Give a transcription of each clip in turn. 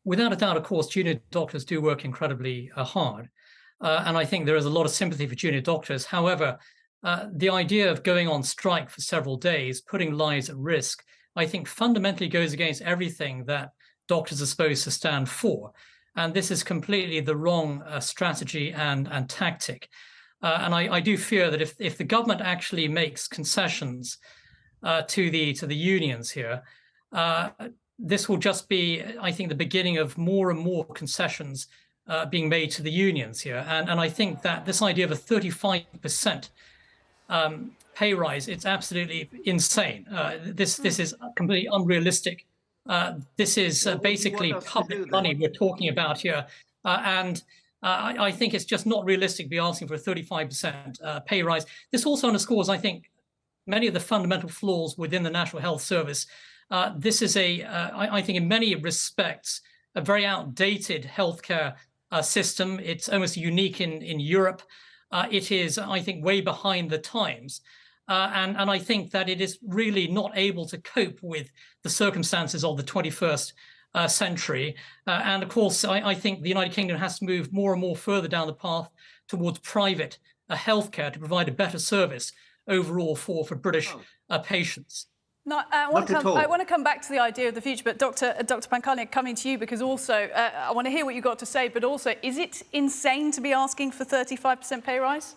Without a doubt, of course, junior doctors do work incredibly hard. And I think there is a lot of sympathy for junior doctors. However, the idea of going on strike for several days, putting lives at risk, I think fundamentally goes against everything that doctors are supposed to stand for. And this is completely the wrong strategy and tactic. And I do fear that if the government actually makes concessions to the unions here, this will just be, I think, the beginning of more and more concessions being made to the unions here. And I think that this idea of a 35% pay rise, it's absolutely insane. This is completely unrealistic. This is basically public money we're talking about here. And I think it's just not realistic to be asking for a 35% pay rise. This also underscores, I think, many of the fundamental flaws within the National Health Service. This is I think in many respects, a very outdated healthcare system. It's almost unique in Europe. It is, I think, way behind the times. And I think that it is really not able to cope with the circumstances of the 21st century. And of course, I think the United Kingdom has to move more and more further down the path towards private healthcare to provide a better service overall for British patients. No, I want to come back to the idea of the future, but Dr. Pankhania, coming to you, because also I want to hear what you've got to say, but also, is it insane to be asking for 35% pay rise?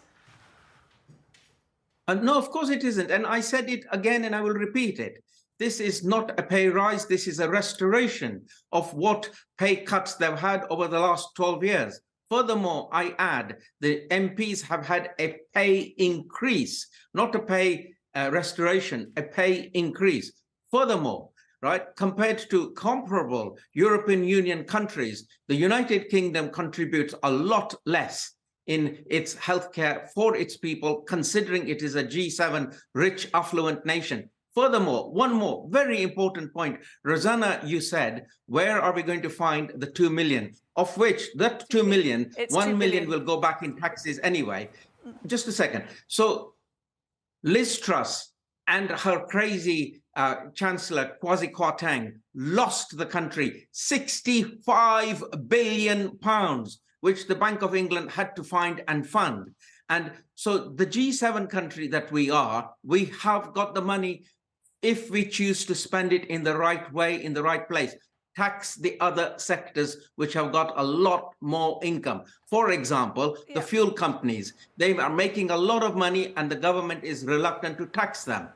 No, of course it isn't. And I said it again, and I will repeat it. This is not a pay rise. This is a restoration of what pay cuts they've had over the last 12 years. Furthermore, I add, the MPs have had a pay increase, not a pay restoration, a pay increase. Furthermore, right, compared to comparable European Union countries, the United Kingdom contributes a lot less in its healthcare for its people, considering it is a G7 rich, affluent nation. Furthermore, one more very important point. Rosanna, you said, where are we going to find the 2 million? Of which that 2 million, 1 million will go back in taxes anyway. Just a second. So Liz Truss and her crazy Chancellor, Kwasi Kwarteng, lost the country 65 billion pounds, which the Bank of England had to find and fund. And so the G7 country that we are, we have got the money if we choose to spend it in the right way, in the right place. Tax the other sectors which have got a lot more income. For example, the fuel companies, they are making a lot of money and the government is reluctant to tax them.